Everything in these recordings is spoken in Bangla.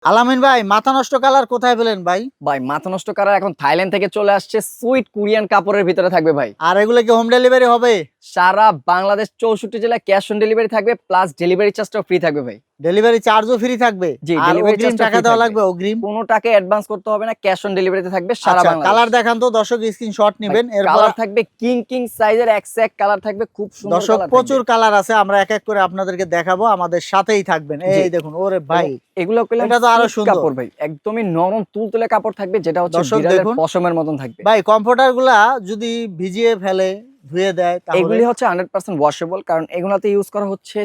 আলামিন ভাই, মাথা নষ্ট কালার কোথায় পেলেন ভাই? ভাই মাথা নষ্ট কালার এখন থাইল্যান্ড থেকে চলে আসছে, সুইট কোরিয়ান কাপড়ের ভিতরে থাকবে ভাই। আর এগুলো কি হোম ডেলিভারি হবে? সারা বাংলাদেশ 64 জেলায় ক্যাশ অন ডেলিভারি থাকবে, প্লাস ডেলিভারি চার্জটাও ফ্রি থাকবে ভাই। ডেলিভারি চার্জও ফ্রি থাকবে? জি, আর ডেলিভারি অগ্রিম চার্জটা টাকা ফ্রি দেওয়া থাকবে। লাগবে? অগ্রিম কোনো টাকা অ্যাডভান্স করতে হবে না, ক্যাশ অন ডেলিভারিতে থাকবে সারা আচ্ছা, বাংলাদেশ। কালার দেখান তো, দর্শক স্ক্রিনশট নেবেন। এরপর কালার থাকবে কিং কিং সাইজের এক কালার থাকবে, খুব সুন্দর দর্শক কালার প্রচুর কালার আছে, আমরা এক এক করে আপনাদেরকে দেখাবো, আমাদের সাথেই থাকবেন। জি। এই দেখুন, ওরে ভাই, এগুলো পেলাম এটা তো আরো silk সুন্দর। কাপড় ভাই, একদমই নরম তুলতুলে কাপড় থাকবে, যেটা হচ্ছে দর্শক বিড়ালের দেখুন। পশমের মতন থাকবে। ভাই কমফোর্টার গুলা যদি ভিজিয়ে ফেলে, ধুয়ে দেয়, তাহলে? এগুলি হচ্ছে 100% ওয়াশেবল, কারণ এগুলাতে ইউজ করা হচ্ছে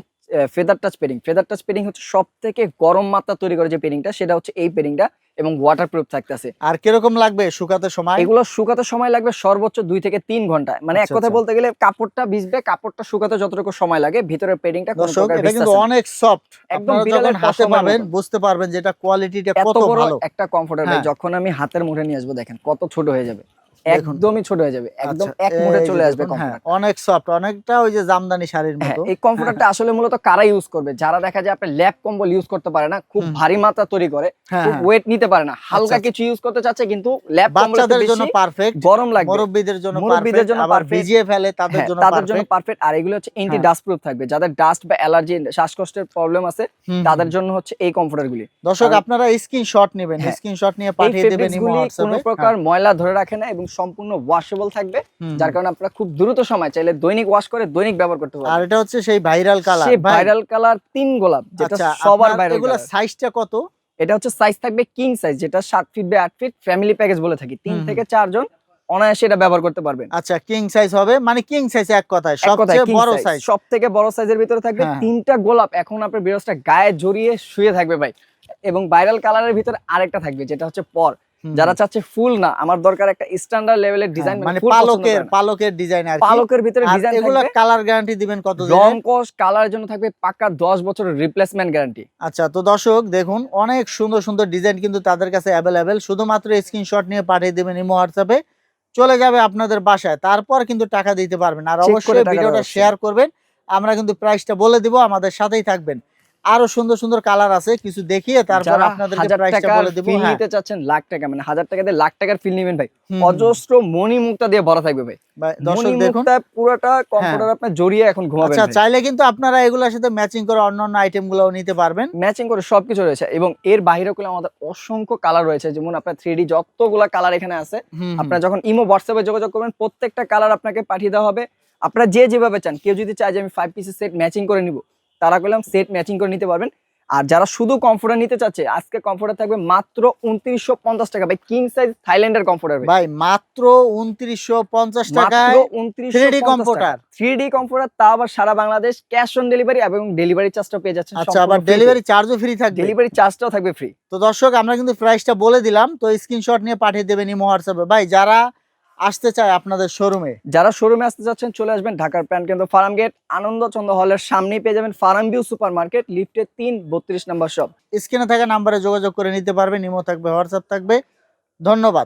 feather touch padding. Feather touch padding হচ্ছে সব থেকে গরম মাত্রা তৈরি করে যে পেডিংটা, সেটা হচ্ছে এই পেডিংটা, এবং ওয়াটারপ্রুফ থাকতেছে। আর কিরকম লাগবে শুকাতে সময়? এগুলো শুকাতে সময় লাগবে সর্বোচ্চ 2 থেকে 3 ঘন্টা। মানে এক আচ্ছা, কথা আচ্ছা। বলতে গেলে কাপড়টা ভিজবে, কাপড়টা শুকাতে যতটুকু সময় লাগে, ভিতরের পেডিংটা কোনো দর্শক, প্রকার এটা কিন্তু ভিজতেছে না। অনেক সফট। একদম আপনারা বিড়ালের যখন হাতে পশমের পাবেন মতন। বুঝতে পারবেন যে এটা কোয়ালিটিটা এত কত বড় ভালো। একটা কমফোর্টার ভাই, হ্যাঁ। যখন আমি হাতের মুঠে নিয়ে আসবো, দেখেন কত ছোট হয়ে যাবে, দেখুন। একদমই ছোট হয়ে যাবে, একদম আচ্ছা, এক মুঠে এই যে চলে আসবে দেখুন, হ্যাঁ, কমফোর্টার। অনেক সফট, অনেকটা ওই যে জামদানি শাড়ির হ্যাঁ, মতো। এই কমফোর্টারটা আসলে মূলত কারা ইউজ করবে? যারা দেখা যায় আপনার ল্যাপ কম্বল ইউজ করতে পারে না, খুব হুম। ভারী মাত্রা তৈরি করে, হ্যাঁ, খুব হ্যাঁ। ওয়েট নিতে পারে না, হালকা আচ্ছা, কিছু ইউজ করতে চাচ্ছে, কিন্তু ল্যাপ কম্বল বাচ্চাদের জন্য পারফেক্ট, গরম লাগবে, মুরব্বিদের জন্য মুরব্বিদের পারফেক্ট, জন্য আবার পারফেক্ট। ভিজিয়ে ফেলে তাদের হ্যাঁ, জন্য তাদের জন্য পারফেক্ট। পারফেক্ট। আর এগুলো হচ্ছে এন্টি হ্যাঁ। ডাস্ট প্রুফ থাকবে, যাদের ডাস্ট বা অ্যালার্জি, শ্বাসকষ্টের প্রবলেম আছে, হুম, তাদের হুম। জন্য হচ্ছে এই কমফোর্টার গুলি। দর্শক, কারণ আপনারা স্ক্রিনশট নেবেন, হ্যাঁ, স্ক্রিনশট নিয়ে এই পাঠিয়ে দেবেন ফেব্রিক্স ইমো গুলি কোনো হোয়াটসঅ্যাপে। প্রকার ময়লা ধরে রাখে না, এবং সম্পূর্ণ ওয়াশেবল থাকবে, হুম, যার হুম। কারণে আপনারা খুব দ্রুত সময় চাইলে দৈনিক ওয়াশ করে দৈনিক ব্যবহার করতে আর পারবেন। এটা হচ্ছে সেই ভাইরাল কালার সেই ভাই। ভাইরাল কালার 3 গোলাপ, যেটা আচ্ছা, সবার আপনার ভাইরাল এগুলা কালার। সাইজটা কত? এটা হচ্ছে সাইজ থাকবে কিং সাইজ, যেটা 7 feet by 8 feet family package বলে থাকি। 3 হুম, হুম। থেকে 4 জন অনায়াসে এটা ব্যবহার করতে পারবেন। আচ্ছা, কিং সাইজ হবে, মানে কিং সাইজ এক কথায় এক কথায় সবচেয়ে কিং বড় সাইজ, সাইজ। সবথেকে বড় সাইজের ভিতরে থাকবে হ্যাঁ, হ্যাঁ। 3টা গোলাপ। এখন আপনার বিরসটা গায়ে জড়িয়ে শুয়ে থাকবে ভাই। এবং ভাইরাল কালারের ভিতরে আরেকটা থাকবে, যেটা হচ্ছে পর। হুম, যারা হুম। চাচ্ছে ফুল না, আমার দরকার একটা স্ট্যান্ডার্ড লেভেলের হ্যাঁ, ডিজাইন, মানে মানে ফুল পছন্দ করে না। পালকের ডিজাইন আর কি। পালকের ভিতরে আর ডিজাইন এগুলা থাকবে, কালার গ্যারান্টি দিবেন কত রং দিনের? কস কালারের জন্য থাকবে পাক্কা 10 বছরের রিপ্লেসমেন্ট গ্যারান্টি। আচ্ছা, তো দর্শক দেখুন, অনেক সুন্দর সুন্দর ডিজাইন কিন্তু তাদের কাছে অ্যাভেলেবেল। শুধুমাত্র স্ক্রিনশট নিয়ে পাঠিয়ে দেবেন ইমো হোয়াটসঅ্যাপে, চলে যাবে আপনাদের বাসায়, তারপর কিন্তু টাকা দিতে পারবেন। আর চেক করে অবশ্যই টাকা ভিডিওটা দেওয়া হচ্ছে। শেয়ার করবেন, আমরা কিন্তু প্রাইসটা বলে দিব, আমাদের সাথেই থাকবেন। আরো সুন্দর সুন্দর কালার আছে, কিছু দেখিয়ে তারপর যারা আপনাদেরকে 1000 প্রাইসটা টাকার বলে দিব। ফিল হ্যাঁ। নিতে চাচ্ছেন, লাখ টাকা, মানে 1000 টাকা দিয়ে লাখ টাকার ফিল নেবেন ভাই, হুম, অজস্র মণি মুক্তা দিয়ে ভরা থাকবে ভাই। দর্শক মণি দেখুন। মুক্তা পুরোটা হ্যাঁ। কমফোর্টার আপনার জড়িয়ে এখন ঘুমাবেন আচ্ছা, ভাই। চাইলে কিন্তু আপনারা এগুলোর সাথে ম্যাচিং করে অন্যান্য আইটেম গুলোও নিতে পারবেন। ম্যাচিং করে সবকিছু রয়েছে, এবং এর বাইরে গুলো আমাদের অসংখ্য কালার রয়েছে, যেমন আপনার 3D যতগুলা কালার এখানে আছে। হুম, হুম। আপনারা যখন ইমো হোয়াটসঅ্যাপে যোগাযোগ করবেন, প্রত্যেকটা কালার আপনাকে পাঠিয়ে দেওয়া হবে। আপনারা যে যেভাবে চান, কেউ যদি চায় যে আমি 5 পিসের সেট ম্যাচিং করে নিব, তারা করলাম সেট ম্যাচিং করে নিতে পারবেন। আর যারা শুধু কমফোর্টার নিতে চাচ্ছে, আজকে কমফোর্টার থাকবে মাত্র 2950 টাকা ভাই, কিং সাইজ থাইল্যান্ডের কমফোর্টার ভাই। ভাই মাত্র 2950 মাত্র টাকায় 3D 2950 কমফোর্টার। টাকা 3D কমফোর্টার, তা আবার সারা বাংলাদেশ ক্যাশ অন ডেলিভারি, এবং ডেলিভারি চার্জটাও পেয়ে যাচ্ছেন আচ্ছা, আবার ডেলিভারি চার্জও ফ্রি থাকবে? ডেলিভারি চার্জটাও থাকবে ফ্রি। তো দর্শক, আমরা কিন্তু প্রাইসটা বলে দিলাম, তো স্ক্রিনশট নিয়ে পাঠিয়ে দেবেন ইমো হোয়াটসঅ্যাপে। ভাই, যারা আসতে চায় আপনাদের শোরুমে, যারা শোরুমে আসতে যাচ্ছেন, চলে আসবেন ঢাকার প্রাণকেন্দ্র ফার্ম গেট, আনন্দচন্দ্র হলের সামনেই পেয়ে যাবেন ফার্ম ভিউ সুপার মার্কেট, লিফটে 3 32 নম্বর শপ। স্ক্রিনে থাকা নাম্বারে যোগাযোগ করে নিতে পারবেন, ইমো থাকবে, হোয়াটসঅ্যাপ থাকবে। ধন্যবাদ।